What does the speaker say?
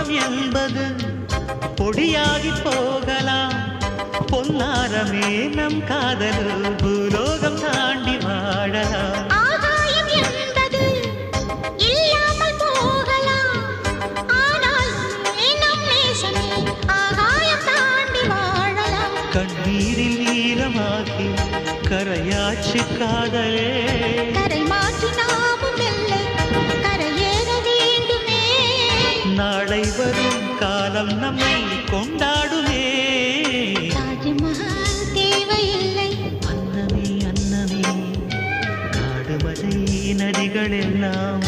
ஆகாயம் என்பது பொடியாகி போகலாம். பொன்னாரமே நம் காதல் பூலோகம் தாண்டி வாழலாம். ஆகாயம் என்பது இல்லாமல் போகலாம். ஆனால் நம் நேசமே ஆகாயம் தாண்டி வாழலாம். கண்ணீரில் ஈரமாகி கரையாச்சு காதலே. கரை மாற்றி நாமும் இல்லை கரையேற வேண்டுமே. நாளை வரும் காலம் நம்மை கொண்டாடுமே. தாஜ்மஹால் தேவையில்லை அன்னமே அன்னமே காடுமலை நதிகள் எல்லாம்